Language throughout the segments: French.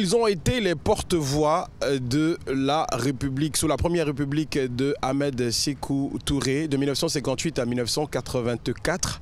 Ils ont été les porte-voix de la République, sous la première République de Ahmed Sékou Touré, de 1958 à 1984.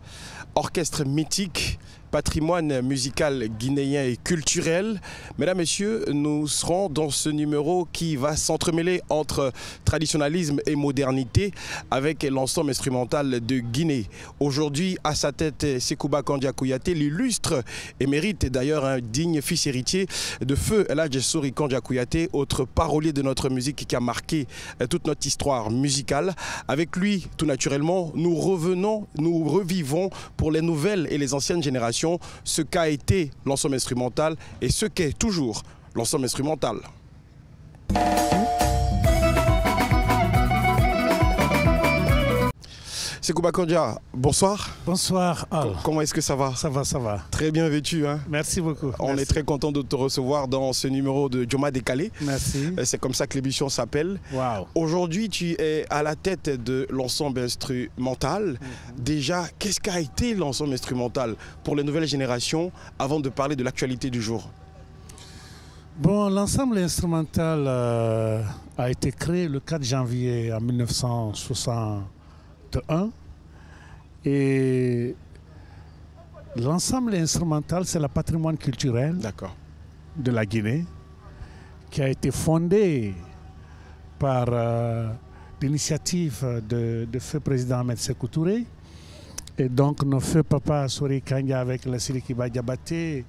Orchestre mythique, patrimoine musical guinéen et culturel. Mesdames, Messieurs, nous serons dans ce numéro qui va s'entremêler entre traditionnalisme et modernité avec l'ensemble instrumental de Guinée. Aujourd'hui, à sa tête, Sekouba Kandia Kouyaté, l'illustre émérite, d'ailleurs un digne fils héritier de feu El Hadj Sori Kandia Kouyaté, autre parolier de notre musique qui a marqué toute notre histoire musicale. Avec lui, tout naturellement, nous revivons pour les nouvelles et les anciennes générations ce qu'a été l'ensemble instrumental et ce qu'est toujours l'ensemble instrumental. Sekouba Kandia, bonsoir. Bonsoir Al. Comment est-ce que ça va? Ça va, ça va. Très bien vêtu. Hein? Merci beaucoup. On est très content de te recevoir dans ce numéro de Djoma Décalé. Merci. C'est comme ça que l'émission s'appelle. Wow. Aujourd'hui, tu es à la tête de l'ensemble instrumental. Déjà, qu'est-ce qu'a été l'ensemble instrumental pour les nouvelles générations avant de parler de l'actualité du jour? Bon, l'ensemble instrumental a été créé le 4 janvier en 1961 et l'ensemble instrumental, c'est le patrimoine culturel de la Guinée qui a été fondé par l'initiative de feu président Ahmed Sékou Touré. Et donc nos feux papa Sori Kandia avec la Sidiki Badiabaté,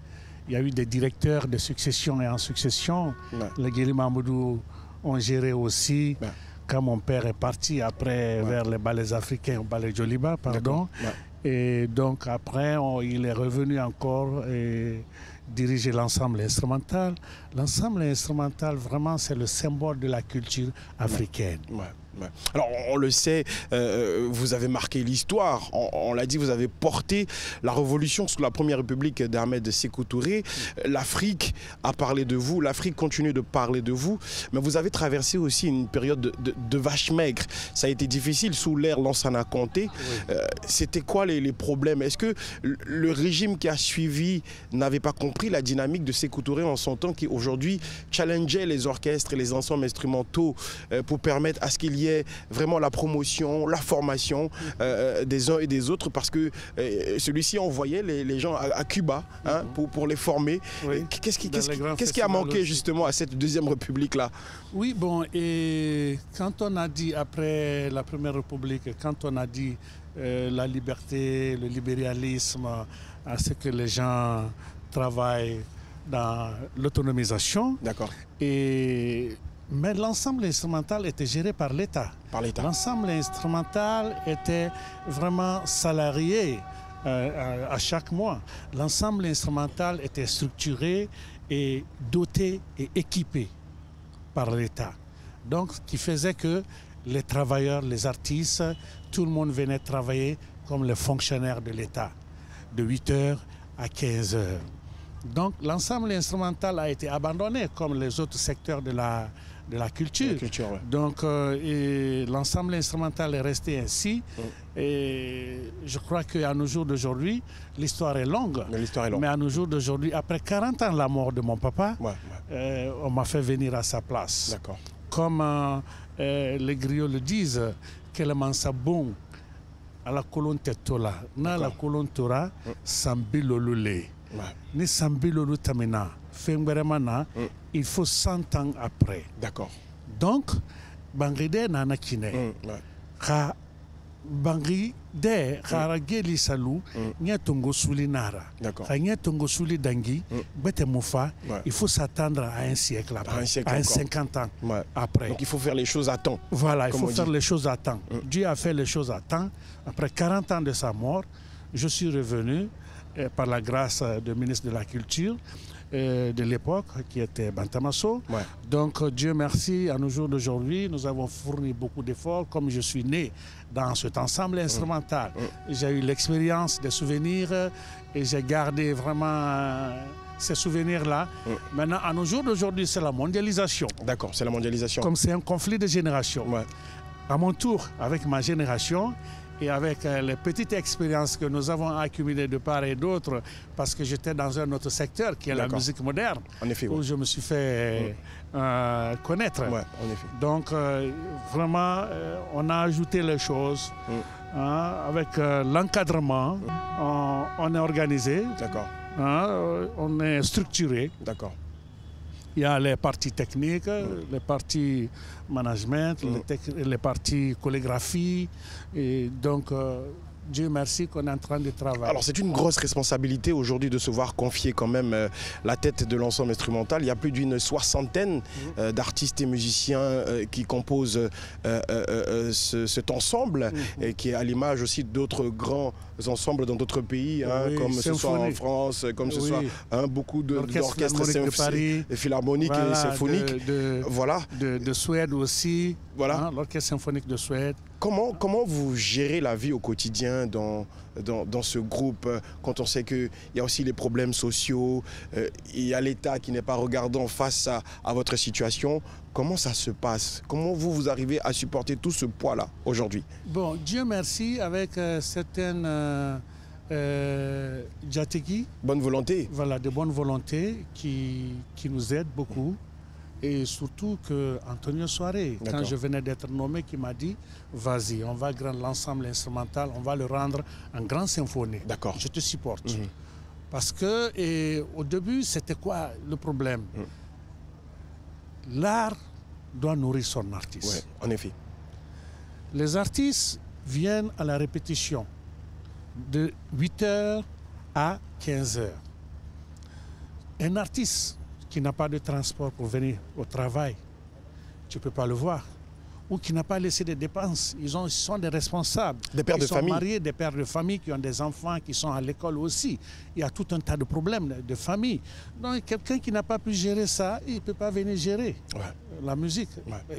il y a eu des directeurs de succession et en succession. Les Guéri Mamoudou ont géré aussi. Quand mon père est parti après vers les ballets africains, au ballet Joliba, pardon. Et donc après, il est revenu encore et diriger l'ensemble instrumental. L'ensemble instrumental, vraiment, c'est le symbole de la culture africaine. Alors on le sait, vous avez marqué l'histoire, on l'a dit, vous avez porté la révolution sous la première république d'Ahmed Sékou Touré. L'Afrique a parlé de vous, l'Afrique continue de parler de vous, mais vous avez traversé aussi une période de vache maigre. Ça a été difficile sous l'ère Lansana Conté. C'était quoi les problèmes? Est-ce que le régime qui a suivi n'avait pas compris la dynamique de Sékou Touré en son temps, qui aujourd'hui challengeait les orchestres et les ensembles instrumentaux pour permettre à ce qu'il y ait vraiment la promotion, la formation des uns et des autres, parce que celui-ci envoyait les gens à Cuba pour les former. Qu'est-ce qui a manqué justement à cette deuxième république-là? Oui, bon, et quand on a dit après la première république, quand on a dit la liberté, le libéralisme, à ce que les gens travaillent dans l'autonomisation. Mais l'ensemble instrumental était géré par l'État. L'ensemble instrumental était vraiment salarié à chaque mois. L'ensemble instrumental était structuré et doté et équipé par l'État. Donc, ce qui faisait que les travailleurs, les artistes, tout le monde venait travailler comme les fonctionnaires de l'État, de 8h à 15h. Donc, l'ensemble instrumental a été abandonné comme les autres secteurs de la culture. Donc, l'ensemble instrumental est resté ainsi. Et je crois qu'à nos jours d'aujourd'hui, l'histoire est longue. Mais à nos jours d'aujourd'hui, après 40 ans de la mort de mon papa, on m'a fait venir à sa place. Comme les griots le disent, Keleman Sabon, à la colonne Tetola, na la colonne Tora, Sambilolule. Ni Sambilolu Tamina, Femberemana, il faut 100 ans après. Donc, Bangride Nana Kine, Bangride, Harageli Salou, Nyatongo Souli Nara, Nyatongo Souli Dangi, Betemoufa, il faut s'attendre à un siècle après, à 50 ans après. Donc il faut faire les choses à temps. Voilà, il faut faire les choses à temps. Dieu a fait les choses à temps. Après 40 ans de sa mort, je suis revenu par la grâce du ministre de la Culture de l'époque, qui était Bantamasso. Donc, Dieu merci, à nos jours d'aujourd'hui, nous avons fourni beaucoup d'efforts. Comme je suis né dans cet ensemble instrumental, j'ai eu l'expérience des souvenirs et j'ai gardé vraiment ces souvenirs-là. Maintenant, à nos jours d'aujourd'hui, c'est la mondialisation. C'est la mondialisation. Comme c'est un conflit de génération. À mon tour, avec ma génération, et avec les petites expériences que nous avons accumulées de part et d'autre, parce que j'étais dans un autre secteur qui est la musique moderne, en effet, où je me suis fait connaître. Ouais, en effet. Donc vraiment, on a ajouté les choses avec l'encadrement. On est organisé, on est structuré. D'accord. Il y a les parties techniques, les parties management, les parties chorégraphie. Et donc, Dieu merci qu'on est en train de travailler. Alors c'est une grosse responsabilité aujourd'hui de se voir confier quand même la tête de l'ensemble instrumental. Il y a plus d'une soixantaine d'artistes et musiciens qui composent cet ensemble, qui est à l'image aussi d'autres grands ensembles dans d'autres pays, comme ce soit en France, comme ce soit beaucoup d'orchestres philharmoniques et symphoniques. De Suède aussi, l'orchestre symphonique de Suède. Comment vous gérez la vie au quotidien dans ce groupe, quand on sait qu'il y a aussi les problèmes sociaux, il y a l'État qui n'est pas regardant face à votre situation? Comment ça se passe? Comment vous arrivez à supporter tout ce poids-là aujourd'hui? Bon, Dieu merci, avec certaines Djategui. Bonne volonté. Voilà, de bonne volonté qui nous aident beaucoup. Et surtout que Antonio Soare, quand je venais d'être nommé, qui m'a dit vas-y, on va grand l'ensemble instrumental, on va le rendre en grande symphonie. D'accord. Je te supporte. Parce que au début, c'était quoi le problème? L'art doit nourrir son artiste. Oui, en effet. Les artistes viennent à la répétition de 8h à 15h. Un artiste qui n'a pas de transport pour venir au travail, tu ne peux pas le voir. Ou qui n'a pas laissé des dépenses. Ils sont des responsables. Des pères de famille. Ils sont mariés, des pères de famille qui ont des enfants qui sont à l'école aussi. Il y a tout un tas de problèmes de famille. Donc quelqu'un qui n'a pas pu gérer ça, il ne peut pas venir gérer la musique.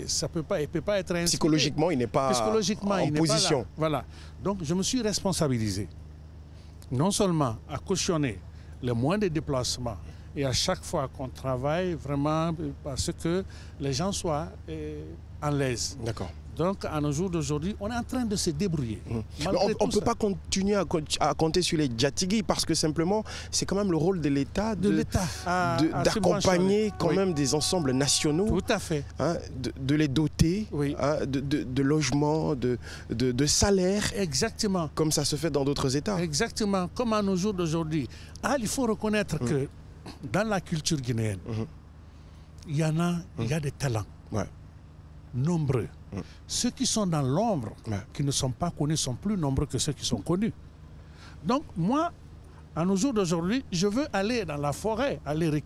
Ça peut pas, il ne peut pas être inspiré. Psychologiquement, il n'est pas en position. Voilà. Donc je me suis responsabilisé. Non seulement à cautionner les moyens de déplacement, et à chaque fois qu'on travaille, vraiment, parce que les gens soient à l'aise. D'accord. Donc, à nos jours d'aujourd'hui, on est en train de se débrouiller. On ne peut pas continuer à compter sur les Djategui parce que simplement, c'est quand même le rôle de l'État d'accompagner quand même des ensembles nationaux. Tout à fait. De les doter de logements, de salaires. Exactement. Comme ça se fait dans d'autres États. Exactement. Comme à nos jours d'aujourd'hui. Il faut reconnaître que dans la culture guinéenne, il y a des talents nombreux. Ceux qui sont dans l'ombre, qui ne sont pas connus, sont plus nombreux que ceux qui sont connus. Donc moi, à nos jours d'aujourd'hui, je veux aller dans la forêt, aller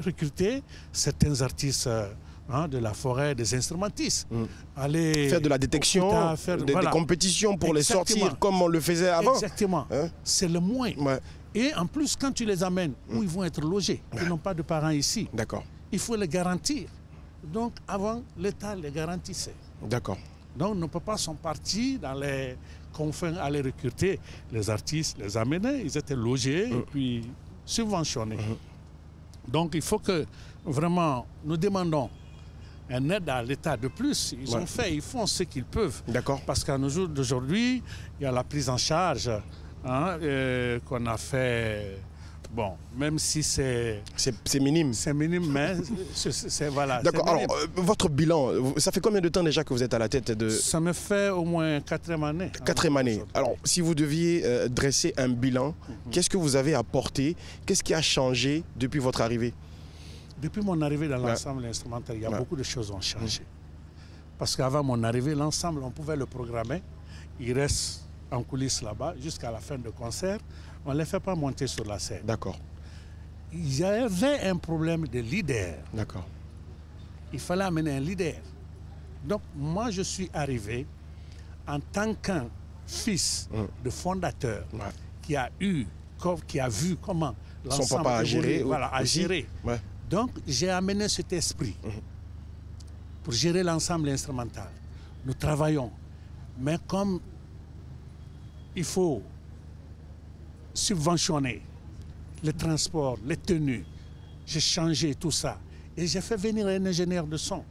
recruter certains artistes de la forêt, des instrumentistes. Aller faire de la détection, des compétitions pour les sortir comme on le faisait avant. Exactement. C'est le moins. Et en plus, quand tu les amènes, où ils vont être logés, ils n'ont pas de parents ici. D'accord. Il faut les garantir. Donc, avant, l'État les garantissait. D'accord. Donc, nos papas sont partis dans les confins à les recruter. Les artistes les amenaient, ils étaient logés et puis subventionnés. Donc, il faut que, vraiment, nous demandons un aide à l'État de plus. Ils font ce qu'ils peuvent. D'accord. Parce qu'à nos jours d'aujourd'hui, il y a la prise en charge qu'on a fait. Bon, même si c'est minime. C'est minime, mais voilà. D'accord. Alors, votre bilan, ça fait combien de temps déjà que vous êtes à la tête de... Ça me fait au moins 4e année. 4e année. Alors, si vous deviez dresser un bilan, qu'est-ce que vous avez apporté? Qu'est-ce qui a changé depuis votre arrivée? Depuis mon arrivée dans l'ensemble instrumental, il y a beaucoup de choses qui ont changé. Parce qu'avant mon arrivée, l'ensemble, on pouvait le programmer. Il reste en coulisses là-bas jusqu'à la fin du concert. On ne les fait pas monter sur la scène. D'accord. Il y avait un problème de leader. D'accord. Il fallait amener un leader. Donc, moi, je suis arrivé en tant qu'un fils de fondateur qui a vu comment son papa a géré. A géré. Donc, j'ai amené cet esprit pour gérer l'ensemble instrumental. Nous travaillons. Mais comme il faut subventionner le transport, les tenues, j'ai changé tout ça. Et j'ai fait venir un ingénieur de son.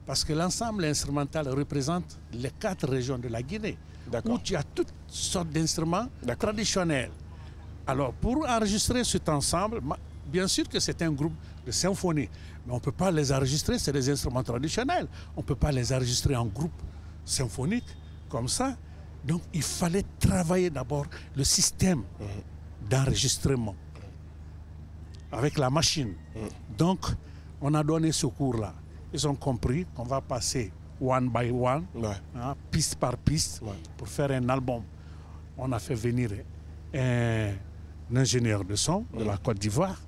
Parce que l'ensemble instrumental représente les 4 régions de la Guinée. où tu as toutes sortes d'instruments traditionnels. Alors, pour enregistrer cet ensemble, bien sûr que c'est un groupe de symphonie, mais on ne peut pas les enregistrer, c'est des instruments traditionnels. On ne peut pas les enregistrer en groupe symphonique, comme ça. Donc, il fallait travailler d'abord le système d'enregistrement avec la machine. Donc, on a donné ce cours-là. Ils ont compris qu'on va passer one by one, piste par piste, pour faire un album. On a fait venir un ingénieur de son de la Côte d'Ivoire,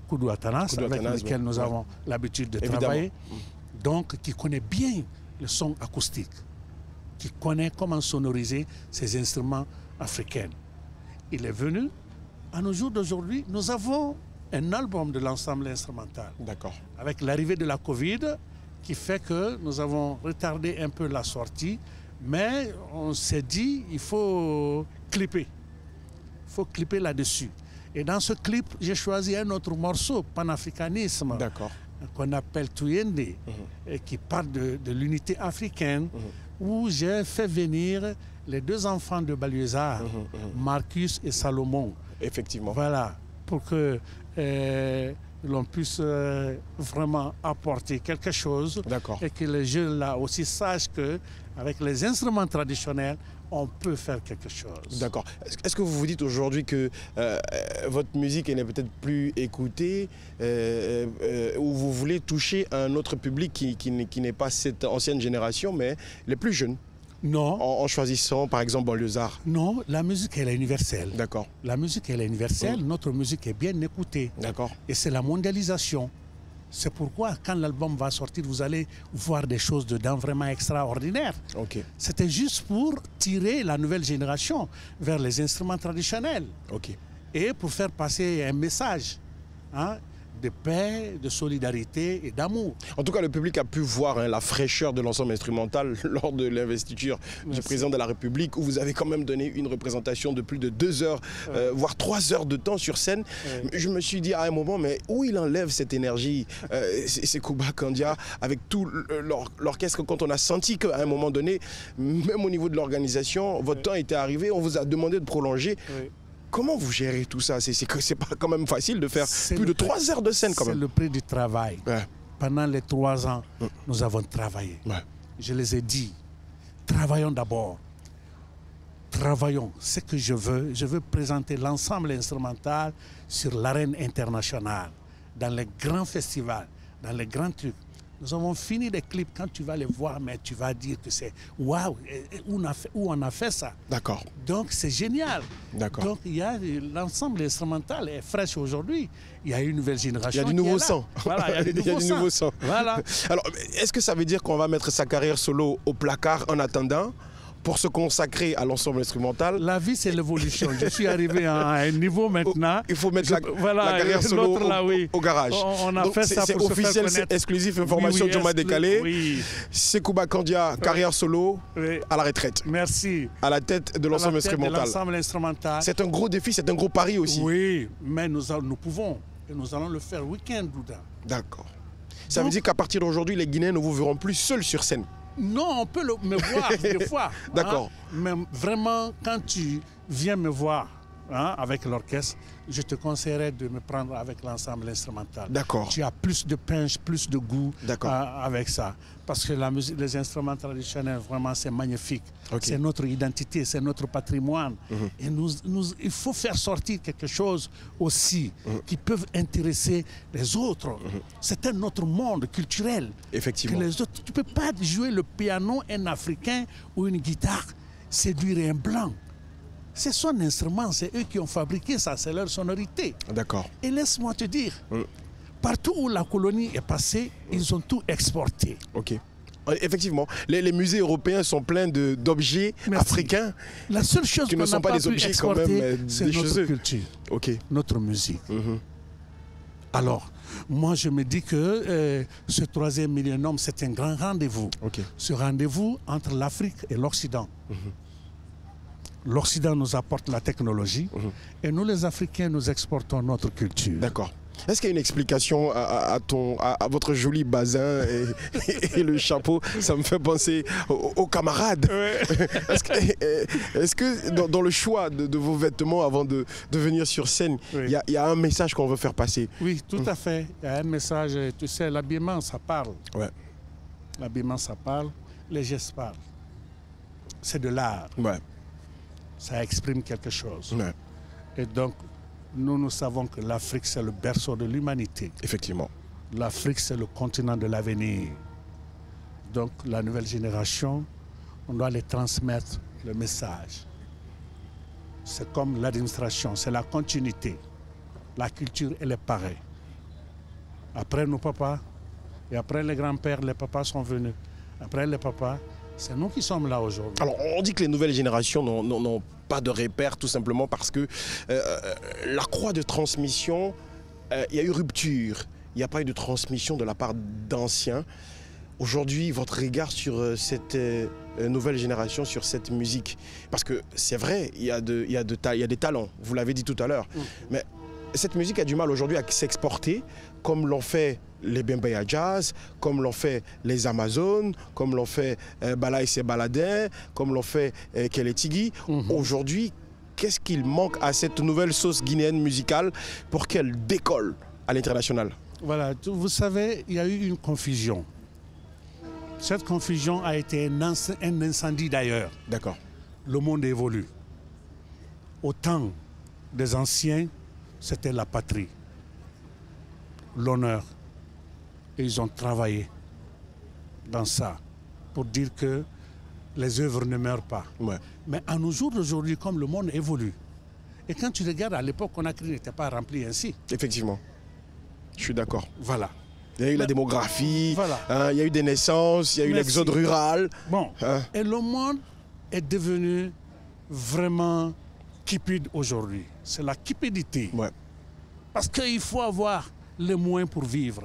Koudou Atanas, avec lequel nous avons l'habitude de travailler, donc qui connaît bien le son acoustique, qui connaît comment sonoriser ces instruments africains. Il est venu. À nos jours d'aujourd'hui, nous avons un album de l'ensemble instrumental. D'accord. Avec l'arrivée de la Covid, qui fait que nous avons retardé un peu la sortie, mais on s'est dit il faut clipper. Il faut clipper là-dessus. Et dans ce clip, j'ai choisi un autre morceau, Panafricanisme, qu'on appelle Tuyende, et qui parle de l'unité africaine, où j'ai fait venir les deux enfants de Baluezard, Marcus et Salomon. Effectivement. Voilà, pour que l'on puisse vraiment apporter quelque chose et que les jeunes là aussi sachent qu'avec les instruments traditionnels, on peut faire quelque chose. D'accord. Est-ce que vous vous dites aujourd'hui que votre musique n'est peut-être plus écoutée ou vous voulez toucher un autre public qui n'est pas cette ancienne génération, mais les plus jeunes? Non. En choisissant, par exemple, Baluezard? Non, la musique, elle est universelle. D'accord. La musique, elle est universelle. Notre musique est bien écoutée. D'accord. Et c'est la mondialisation. C'est pourquoi, quand l'album va sortir, vous allez voir des choses dedans vraiment extraordinaires. C'était juste pour tirer la nouvelle génération vers les instruments traditionnels. Et pour faire passer un message de paix, de solidarité et d'amour. En tout cas, le public a pu voir la fraîcheur de l'ensemble instrumental lors de l'investiture du président de la République, où vous avez quand même donné une représentation de plus de 2 heures, voire 3 heures de temps sur scène. Je me suis dit à un moment, mais où il enlève cette énergie, Sekouba Kandia, avec tout l'orchestre, quand on a senti qu'à un moment donné, même au niveau de l'organisation, votre temps était arrivé, on vous a demandé de prolonger. Comment vous gérez tout ça? C'est pas quand même facile de faire plus de 3 heures de scène quand même. C'est le prix du travail. Pendant les 3 ans, nous avons travaillé. Je les ai dit, travaillons d'abord. Travaillons. Ce que je veux présenter l'ensemble instrumental sur l'arène internationale, dans les grands festivals, dans les grands trucs. Nous avons fini les clips. Quand tu vas les voir, mais tu vas dire que c'est waouh, où on a fait ça. D'accord. Donc c'est génial. D'accord. Donc il y a l'ensemble instrumental est fraîche aujourd'hui. Il y a une nouvelle génération. Il y a du nouveau sang. Voilà, il y a du nouveau sang. Voilà. Alors, est-ce que ça veut dire qu'on va mettre sa carrière solo au placard en attendant pour se consacrer à l'ensemble instrumental? La vie, c'est l'évolution. Je suis arrivé à un niveau maintenant. Il faut mettre la carrière solo au garage. On a fait ça pour se faire connaître. C'est officiel, c'est exclusif, information du mois décalé. Oui. Sekouba Kandia, carrière solo à la retraite. Merci. À la tête de l'ensemble instrumental. C'est un gros défi, c'est un gros pari aussi. Oui, mais nous pouvons. Et nous allons le faire week-end. D'accord. Ça veut dire qu'à partir d'aujourd'hui, les Guinéens ne vous verront plus seuls sur scène? Non, on peut me voir des fois. D'accord. Mais vraiment, quand tu viens me voir avec l'orchestre, je te conseillerais de me prendre avec l'ensemble instrumental. D'accord. Tu as plus de punch, plus de goût avec ça. Parce que la musique, les instruments traditionnels, vraiment, c'est magnifique. C'est notre identité, c'est notre patrimoine. Et il faut faire sortir quelque chose aussi qui peut intéresser les autres. C'est un autre monde culturel. Effectivement. Que les autres, tu ne peux pas jouer le piano, un Africain ou une guitare, séduire un blanc. C'est son instrument, c'est eux qui ont fabriqué ça, c'est leur sonorité. D'accord. Et laisse-moi te dire, partout où la colonie est passée, ils ont tout exporté. Effectivement, les musées européens sont pleins d'objets africains. La seule chose qui ne sont pas des objets quand même, c'est notre culture, notre musique. Alors, moi je me dis que ce 3e millénaire, c'est un grand rendez-vous. Ce rendez-vous entre l'Afrique et l'Occident. L'Occident nous apporte la technologie et nous les Africains nous exportons notre culture. D'accord. Est-ce qu'il y a une explication à votre joli bazin et le chapeau? Ça me fait penser aux camarades. Ouais. Est-ce que dans le choix de vos vêtements avant de venir sur scène, il y a un message qu'on veut faire passer? Oui, tout à fait. Il y a un message. Tu sais, l'habillement, ça parle. Ouais. L'habillement, ça parle. Les gestes parlent. C'est de l'art. Ouais. Ça exprime quelque chose. Ouais. Et donc, nous savons que l'Afrique, c'est le berceau de l'humanité. Effectivement. L'Afrique, c'est le continent de l'avenir. Donc, la nouvelle génération, on doit les transmettre le message. C'est comme l'administration, c'est la continuité. La culture, elle est pareille. Après nos papas, et après les grands-pères, les papas sont venus. Après les papas, c'est nous qui sommes là aujourd'hui. Alors, on dit que les nouvelles générations n'ont pas de repères, tout simplement parce que la croix de transmission, il y a eu rupture. Il n'y a pas eu de transmission de la part d'anciens. Aujourd'hui, votre regard sur cette nouvelle génération, sur cette musique, parce que c'est vrai, il y a des talents, vous l'avez dit tout à l'heure, mais cette musique a du mal aujourd'hui à s'exporter, comme l'ont fait les Bembaya Jazz, comme l'ont fait les Amazones, comme l'ont fait Bala et ses Baladins, comme l'ont fait Keletigui. Aujourd'hui, qu'est-ce qu'il manque à cette nouvelle sauce guinéenne musicale pour qu'elle décolle à l'international? Voilà, vous savez, il y a eu une confusion. Cette confusion a été un incendie d'ailleurs. D'accord. Le monde évolue. Au temps des anciens, c'était la patrie, l'honneur. Et ils ont travaillé dans ça pour dire que les œuvres ne meurent pas. Ouais. Mais à nos jours d'aujourd'hui, comme le monde évolue, et quand tu regardes à l'époque, Conakry n'était pas rempli ainsi. Effectivement, je suis d'accord. Voilà. Il y a eu la démographie, voilà. Il y a eu des naissances, il y a eu l'exode rural. Bon, et le monde est devenu vraiment cupide aujourd'hui. C'est la cupidité. Ouais. Parce qu'il faut avoir les moyens pour vivre.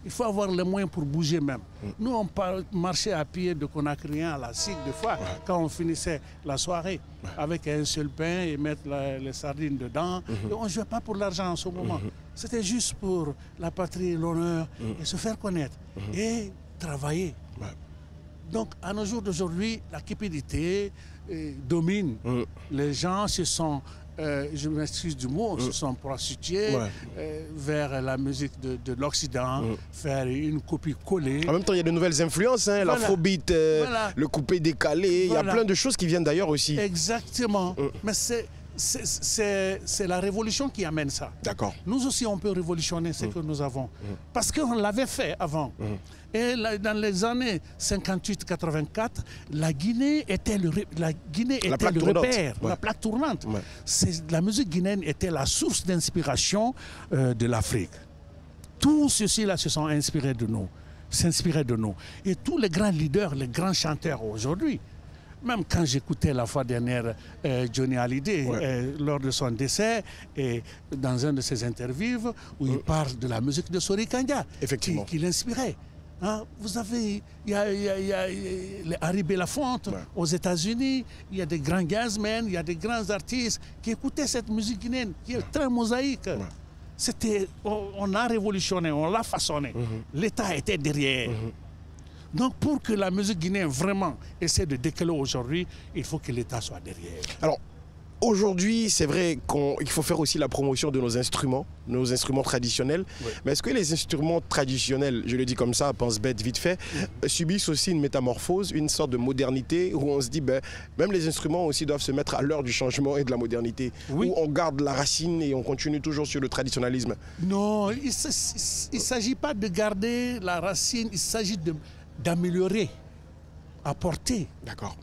Il faut avoir les moyens pour bouger même. Nous, on marchait à pied de Conakry à la SIC des fois, quand on finissait la soirée, avec un seul pain et mettre les sardines dedans. Et on ne jouait pas pour l'argent en ce moment. C'était juste pour la patrie, l'honneur, et se faire connaître, et travailler. Donc, à nos jours d'aujourd'hui, la cupidité domine. Les gens se sont... je m'excuse du mot, se sont prostitués vers la musique de l'Occident, faire une copie collée. En même temps, il y a de nouvelles influences, hein, l'afrobeat, le coupé décalé, il y a plein de choses qui viennent d'ailleurs aussi. Exactement, mais c'est la révolution qui amène ça. D'accord. Nous aussi, on peut révolutionner ce que nous avons, parce qu'on l'avait fait avant. Et dans les années 58-84, la Guinée était le repère, la plaque tournante. La musique guinéenne était la source d'inspiration de l'Afrique. Tous ceux-ci-là se sont inspirés de nous, s'inspiraient de nous. Et tous les grands leaders, les grands chanteurs aujourd'hui, même quand j'écoutais la fois dernière Johnny Hallyday lors de son décès et dans un de ses interviews où il parle de la musique de Sori Kanga qui l'inspirait. Hein, vous avez, il y a les Harry Belafonte aux États-Unis, il y a des grands jazzmen, il y a des grands artistes qui écoutaient cette musique guinéenne qui est très mosaïque. On a révolutionné, on l'a façonné. L'État était derrière. Donc pour que la musique guinéenne vraiment essaie de décoller aujourd'hui, il faut que l'État soit derrière. Alors, aujourd'hui, c'est vrai qu'il faut faire aussi la promotion de nos instruments traditionnels. Mais est-ce que les instruments traditionnels, je le dis comme ça, pense bête vite fait, subissent aussi une métamorphose, une sorte de modernité où on se dit, même les instruments aussi doivent se mettre à l'heure du changement et de la modernité, où on garde la racine et on continue toujours sur le traditionnalisme? Non, il ne s'agit pas de garder la racine, il s'agit d'améliorer, apporter. D'accord.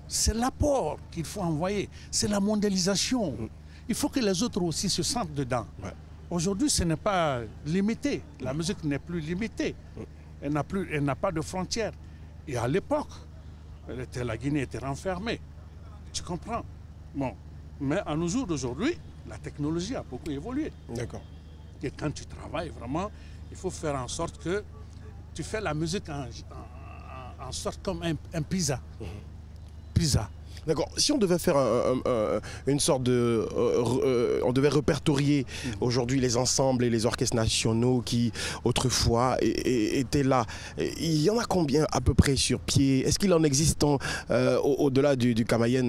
C'est l'apport qu'il faut envoyer, c'est la mondialisation. Il faut que les autres aussi se sentent dedans. Aujourd'hui, ce n'est pas limité. La musique n'est plus limitée. Elle n'a pas de frontières. Et à l'époque, la Guinée était renfermée. Tu comprends? Bon. Mais à nos jours d'aujourd'hui, la technologie a beaucoup évolué. D'accord. Et quand tu travailles vraiment, il faut faire en sorte que tu fais la musique en sorte comme un pizza. Pizza. D'accord. Si on devait faire une sorte de... on devait répertorier aujourd'hui les ensembles et les orchestres nationaux qui, autrefois, étaient là. Il y en a combien à peu près sur pied? Est-ce qu'il en existe au-delà du Kamayen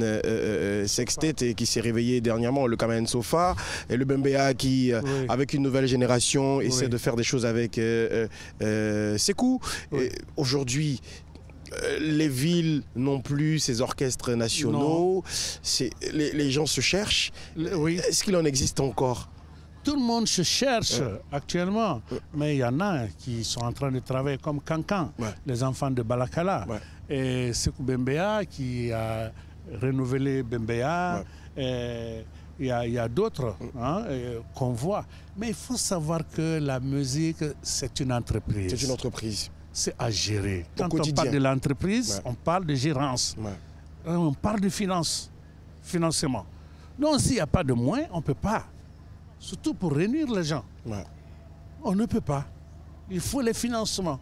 Sextet et qui s'est réveillé dernièrement, le Kamayen Sofa, et le Bembea qui, avec une nouvelle génération, essaie de faire des choses avec Sékou. Aujourd'hui, les villes n'ont plus ces orchestres nationaux, les gens se cherchent. Est-ce qu'il en existe encore? Tout le monde se cherche actuellement, mais il y en a qui sont en train de travailler comme Cancan, les enfants de Balakala, et Sékou Bembea qui a renouvelé Bembea, il y a d'autres qu'on voit. Mais il faut savoir que la musique, c'est une entreprise. C'est une entreprise. C'est à gérer. Quand on parle de l'entreprise, on parle de gérance. On parle de financement. Donc s'il n'y a pas de moyens, on ne peut pas. Surtout pour réunir les gens. On ne peut pas. Il faut les financements.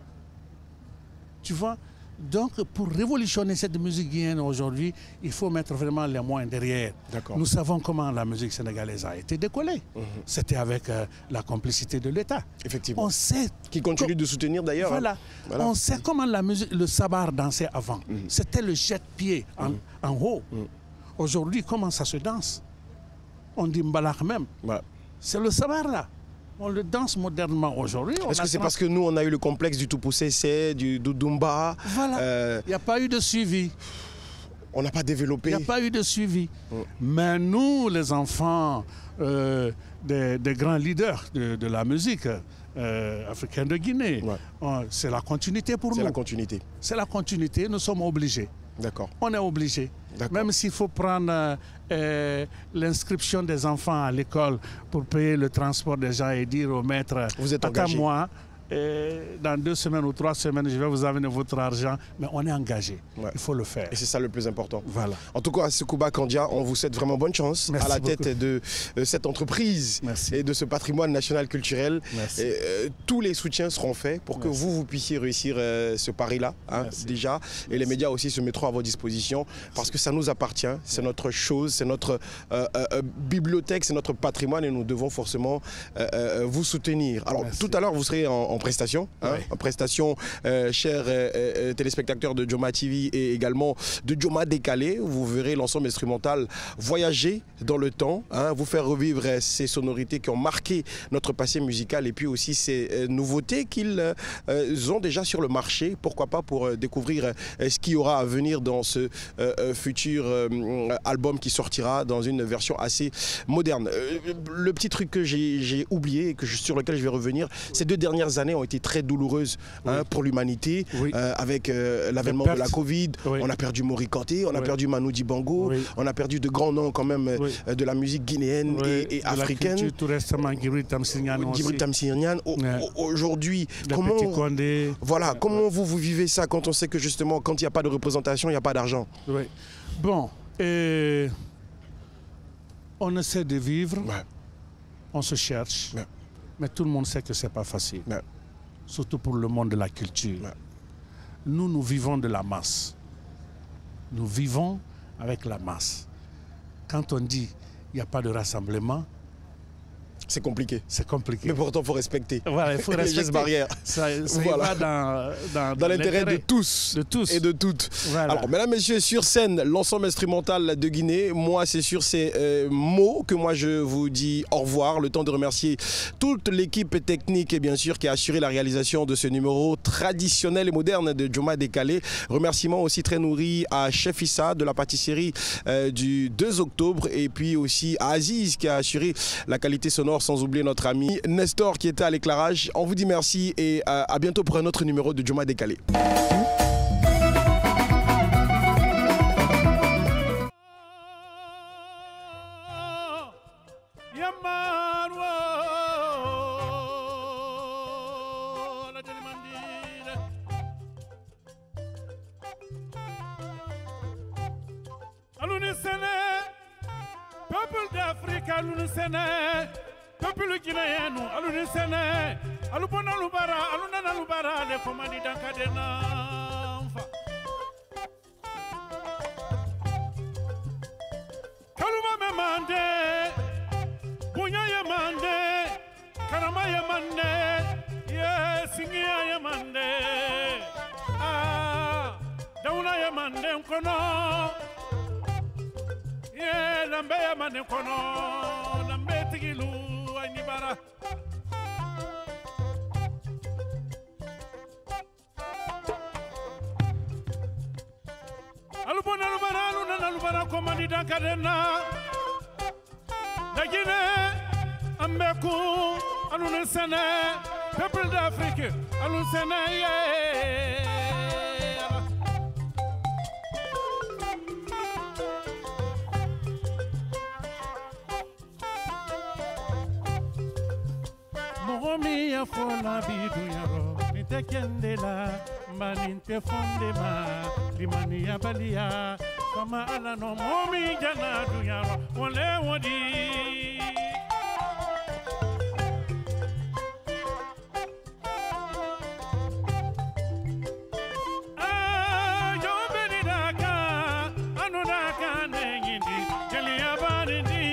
Tu vois? Donc pour révolutionner cette musique guinéenne aujourd'hui, il faut mettre vraiment les moyens derrière. Nous savons comment la musique sénégalaise a été décollée. C'était avec la complicité de l'État. Effectivement. On sait qui continue de soutenir d'ailleurs. Voilà. On sait comment la musique, le sabar dansait avant. C'était le jet-pied en haut. Aujourd'hui, comment ça se danse? On dit mbalak même. C'est le sabar là. On le danse modernement aujourd'hui. Est-ce que c'est parce que nous, on a eu le complexe du Tout-Poussé, du Doudoumba? Voilà. Il n'y a pas eu de suivi. On n'a pas développé. Il n'y a pas eu de suivi. Mais nous, les enfants des grands leaders de la musique africaine de Guinée, c'est la continuité pour nous. C'est la continuité. C'est la continuité. Nous sommes obligés. D'accord. On est obligé. Même s'il faut prendre l'inscription des enfants à l'école pour payer le transport des gens et dire au maître, vous êtes engagé. Moi, dans 2 semaines ou 3 semaines, je vais vous amener votre argent. Mais on est engagé. Il faut le faire. Et c'est ça le plus important. Voilà. En tout cas, Sekouba Kandia, on vous souhaite vraiment bonne chance à la tête de cette entreprise et de ce patrimoine national culturel. Tous les soutiens seront faits pour que vous puissiez réussir ce pari-là, déjà. Et les médias aussi se mettront à votre disposition parce que ça nous appartient. C'est notre chose, c'est notre bibliothèque, c'est notre patrimoine et nous devons forcément vous soutenir. Alors, tout à l'heure, vous serez en prestation, en prestation, chers téléspectateurs de Joma TV et également de Joma Décalé. Vous verrez l'ensemble instrumental voyager dans le temps, vous faire revivre ces sonorités qui ont marqué notre passé musical et puis aussi ces nouveautés qu'ils ont déjà sur le marché. Pourquoi pas pour découvrir ce qu'il y aura à venir dans ce futur album qui sortira dans une version assez moderne. Le petit truc que j'ai oublié et sur lequel je vais revenir, ces 2 dernières années ont été très douloureuses pour l'humanité, avec l'avènement de la Covid. On a perdu Mori Kanté, on a perdu Manu Dibango, on a perdu de grands noms quand même de la musique guinéenne et africaine. Culture, tout récemment, Djibril Tamsir. Aujourd'hui, comment vous vivez ça quand on sait que justement, quand il n'y a pas de représentation, il n'y a pas d'argent? Bon, on essaie de vivre, on se cherche, mais tout le monde sait que ce n'est pas facile. Surtout pour le monde de la culture. Nous vivons de la masse. Nous vivons avec la masse. Quand on dit qu'il n'y a pas de rassemblement, c'est compliqué. C'est compliqué. Mais pourtant, il faut respecter. Voilà, il faut respecter les gestes barrières. Ça va dans l'intérêt de tous et de toutes. Voilà. Alors, mesdames, messieurs, sur scène, l'ensemble instrumental de Guinée. Moi, c'est sur ces mots que moi, je vous dis au revoir. Le temps de remercier toute l'équipe technique, et bien sûr, qui a assuré la réalisation de ce numéro traditionnel et moderne de Joma Décalé. Remerciements aussi très nourris à Chef Issa de la pâtisserie du 2 octobre. Et puis aussi à Aziz qui a assuré la qualité sonore, sans oublier notre ami Nestor qui était à l'éclairage. On vous dit merci et à bientôt pour un autre numéro de Joma Décalé. Peuple d'Afrique, nous Séné, peuple guinéen, nous Séné, alubona lubara, alunana lubara, les commandants d'Ankadena. mande, bunya ya mande, karama ya mande, singia ya mande, dauna ya mande kono, lambe ya mande kono, lambe tigilu anibara. Alubona alubara komandi dankadena Dagine ambeku alune sene peuple d'Afrique alune sene Mohomi ya fola bidu yaro nite kendela maninte fondema limani ya balia kama ala no momi jana du yaro wole wodi jombe daka anu daka nengindi jeli abanindi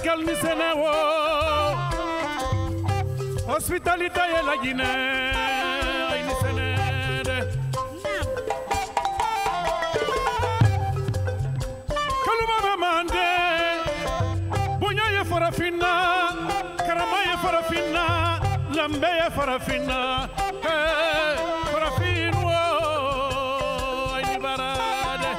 Babacar ni Sénéwo hospitalité et la Guinée ay ni Sénéde kaluma be mande bunya ye farafina karama ye farafina lambe ye farafina farafino ay ni barade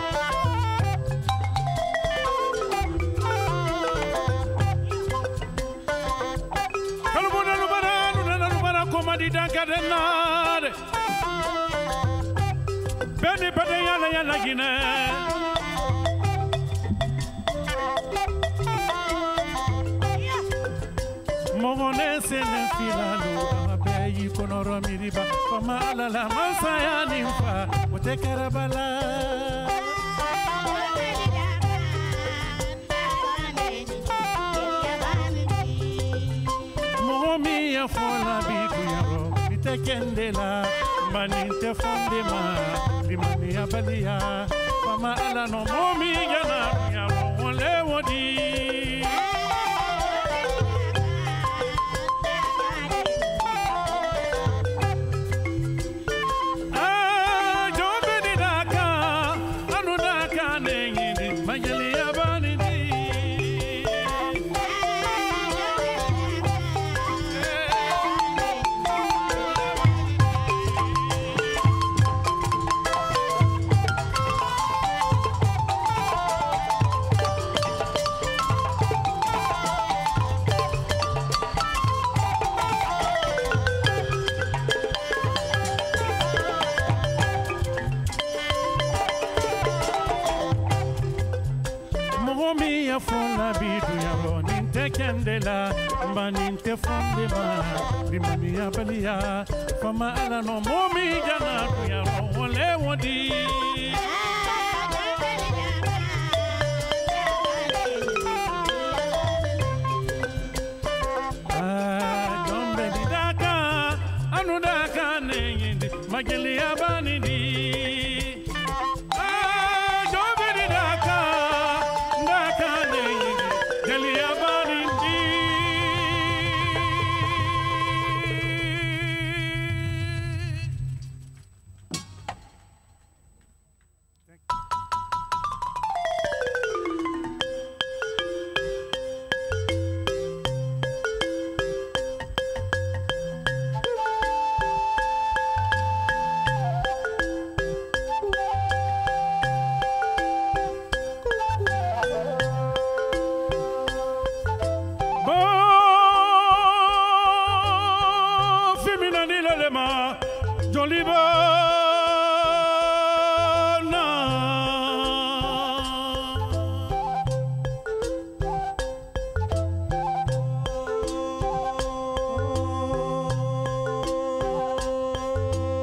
Komadi dankadenade Beni bade yana yana gine Mogone sene filalo abeyi konoro miriba Fama alala mansaya nimfa Wote karabala Momi ya fola biku yaro Nitekendela Maninte fondema Limani ya balia Fama ala no momi yana Yaro wole wodi Jombe ni daka Anu daka nengini Majeli ya bani Fola bidu yaro ninte kendela maninte fondema limani ya balia fama ala no momi jana yaro wole wodi dombe didaka anu daka neyindi mageli ya banidi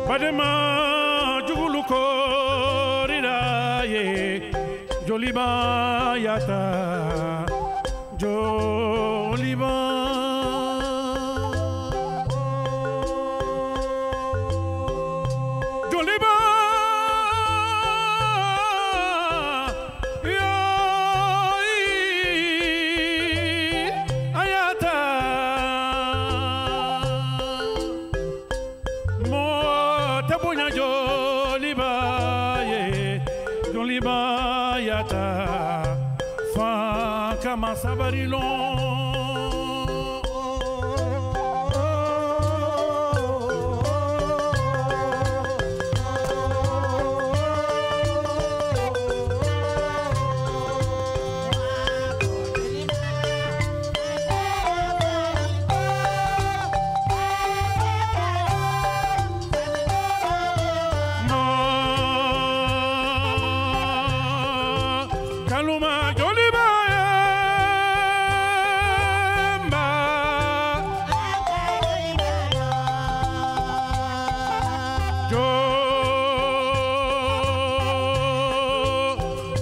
Badema jugulu korida ye Joliba yata Joliba Joliba ayata Tabunya Joliba ye Joliba yata fa kama sabarilo Kaluma Joliba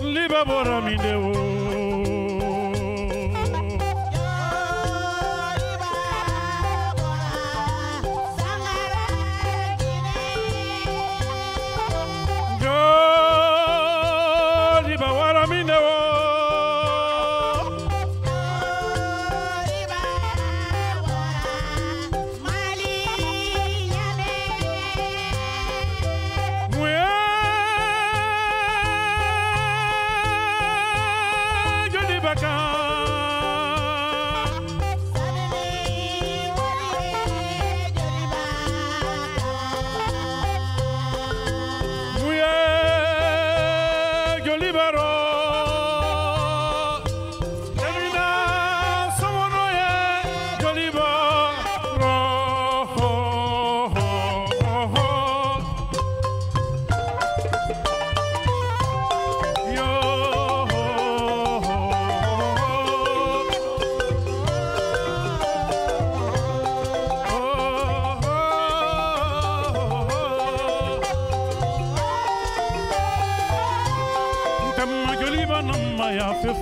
Joliba bora mindewo Joliba wara mindewo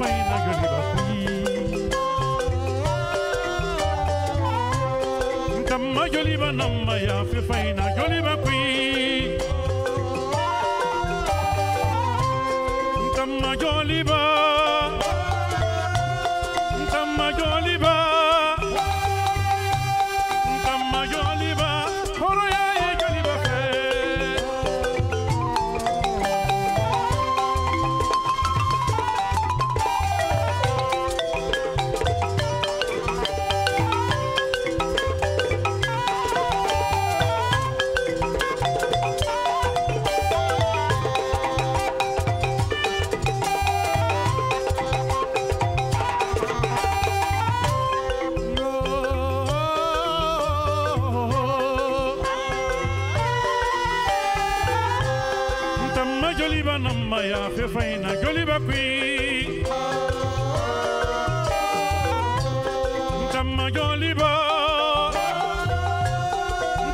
faina joliba kui Kama joliba nama ya fe faina joliba kui Kama joliba Kama joliba Kama joliba Horo ya ye joliba fe Joliba nama ya fe faina joliba kui Kama joliba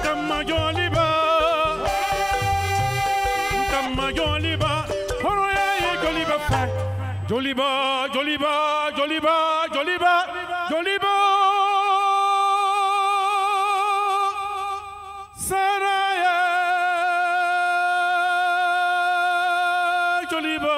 Kama joliba Kama joliba Horo ya ye joliba fa Joliba joliba joliba joliba joliba Saraya Joliba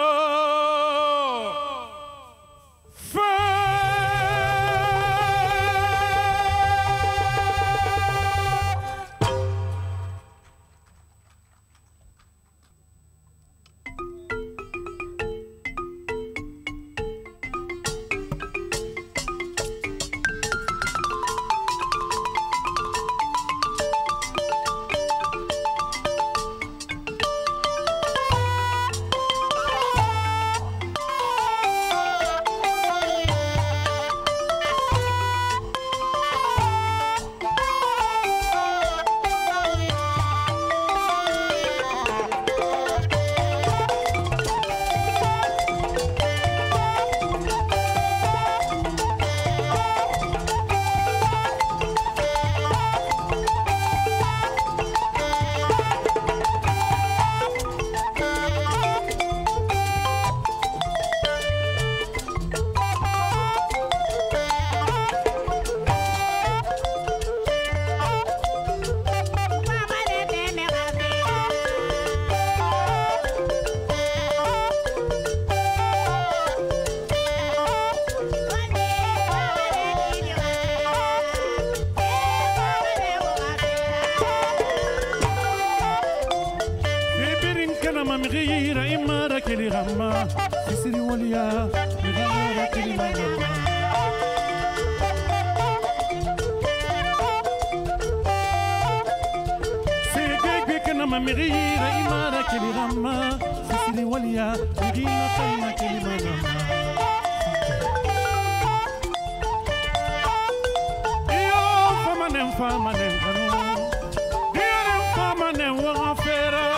مغيرة إما كلي غما سيسري وليا مغيرة كلي غما سيجيك بكنا مغيرة إما كلي غما سيسري وليا مغيرة كلي غما يوم فمانم فمانم يوم فمانم وغفرة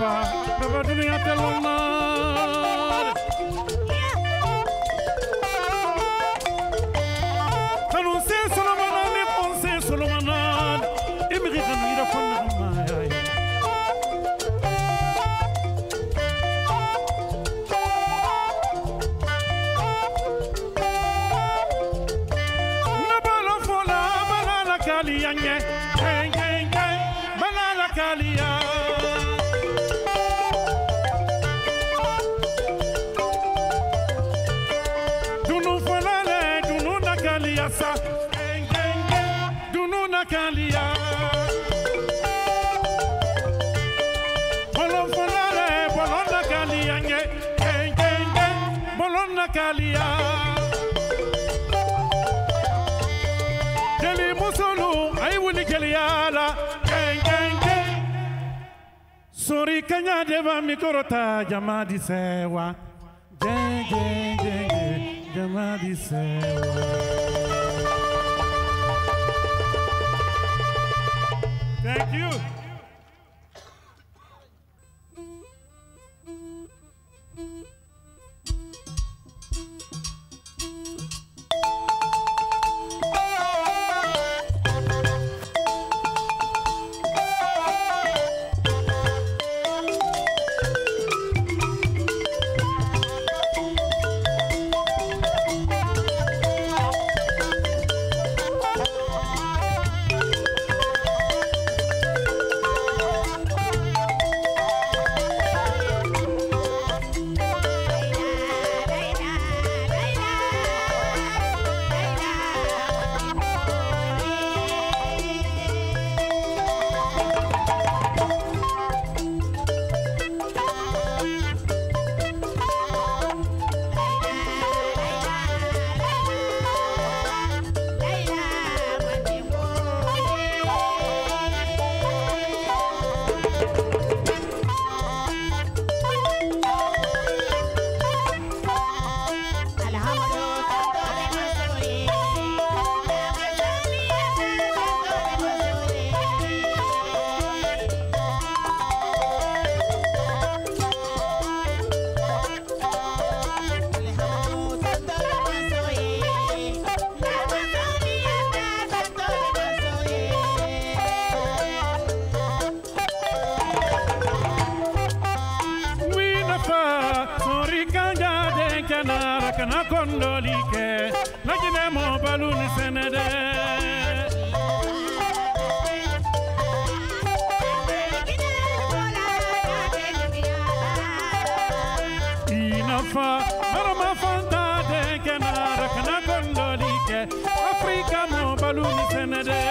Papa, Baba Dunia Telona. Annoncé Solomon, les Français Solomon, Emery Ramira Fonamaya. Nabala Fola, Banana Kaliyange, Gang, Gang, Gang, Banana Kalia. Dunu Folale, Dunu Nakalia Sa, Gang, Gang, Gang, Dunu Nakalia. Bolon Folale, Bolon Nakaliyange, Gang, Gang, Gang, Bolon Nakalia. Jeli Musulu, I will Keliala, Gang, Gang, Gang. Sorry, Kanya Deva Mikorota, Jamadi Sewa, Gang, Gang, Gang, Gang, Jamadi Sewa. Thank you. Kana kondolike, najine mo baluni senede. Inafa, marama fanta de kenara kana kondolike, Afrika mo baluni senede.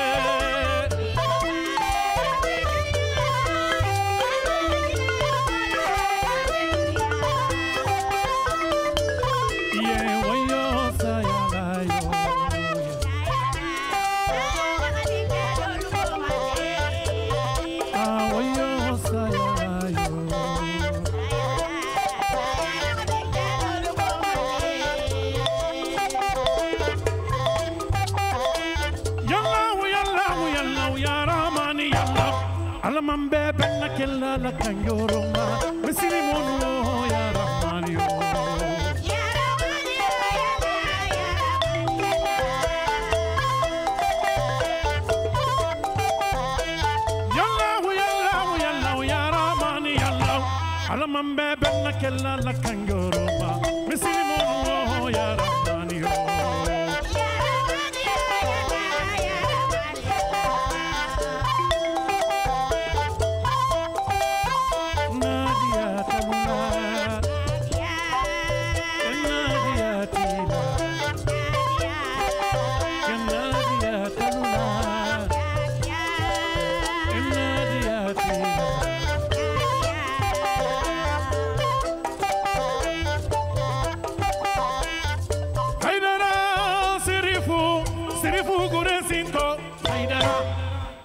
Alaman bebe na kella la kanyoroma, misiri mono ya Rahmani yo. Ya Rahmani yo, ya Rahmani. Ya Rahmani ya Alaman bebe na kella la kanyoroma, misiri mono ya Rahmani yo.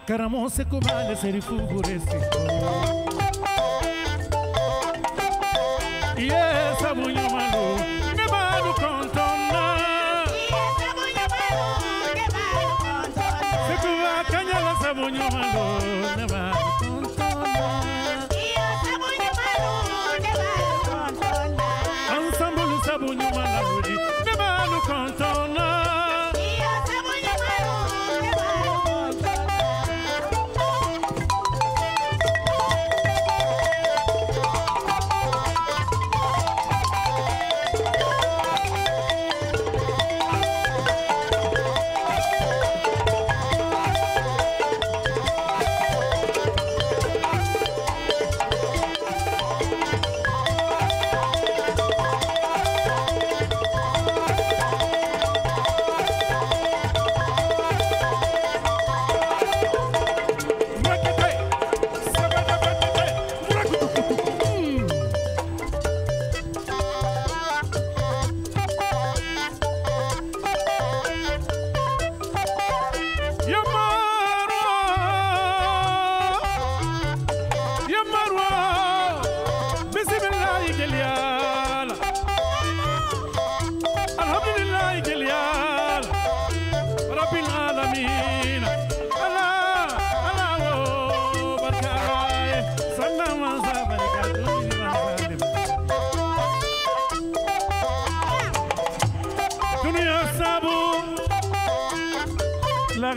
Karamo se kubale serifugure siko. Yes, abunyo malu, ne balu kontona. Yes, abunyo malu, ne balu kontona. Sekuwa kanyala sabunyo malu, ne balu kontona. Yes, abunyo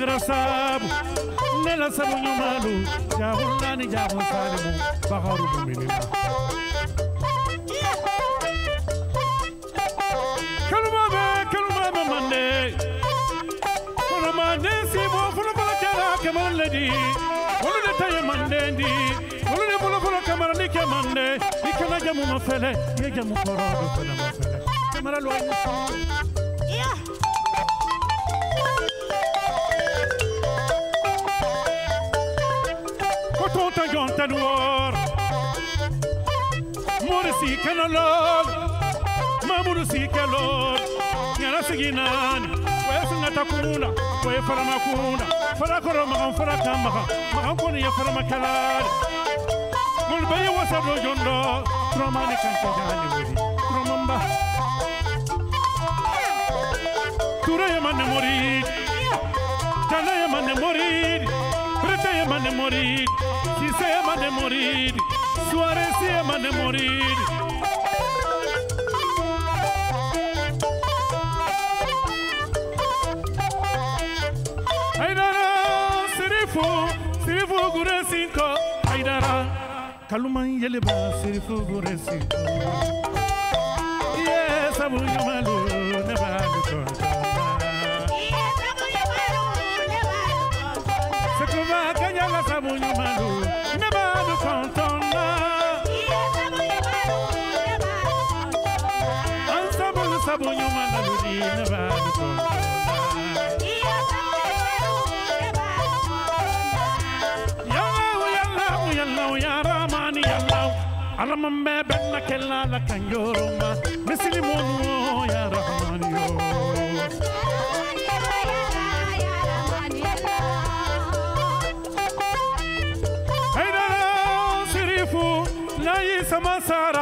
Sagra sabu nela sabu nyumalu jahulani jahul salimu baharu muminina kalma mande kono mande sibo kono bala kala kamal ladi kono de tay mande ndi kono de bolo kamara ni kemande ikana jamu mafele ye jamu korodo kono mafele kamara lo ayni Tota jonta nuor Morisi kanalog Mamuru si kalog Nyara siginan Wesa ngatakuna Waya faramakuna Farakoro makan farakamaha Makan koni ya faramakalad Mulbaya wasablo jondo Tromani kankajani wuri Tromamba Tura ya mane morid Tana ya mane morid Prete ya mane morid Si se llama de morir, Suárez se llama de morir. Aidara, Sirifu gure cinco. Aidara, Kaluman yeleba, Sirifu gure cinco. Yes, abu yumalu, neba lukonta. Sekova kanyala sabu yumalu. Sabonyo manaludi nebadu konta Yallahu ya Rahmani yallahu Alamambe benna kella la kanyoroma Mislimunu ya Rahmani yo Haidara Sirifu Layi sama sara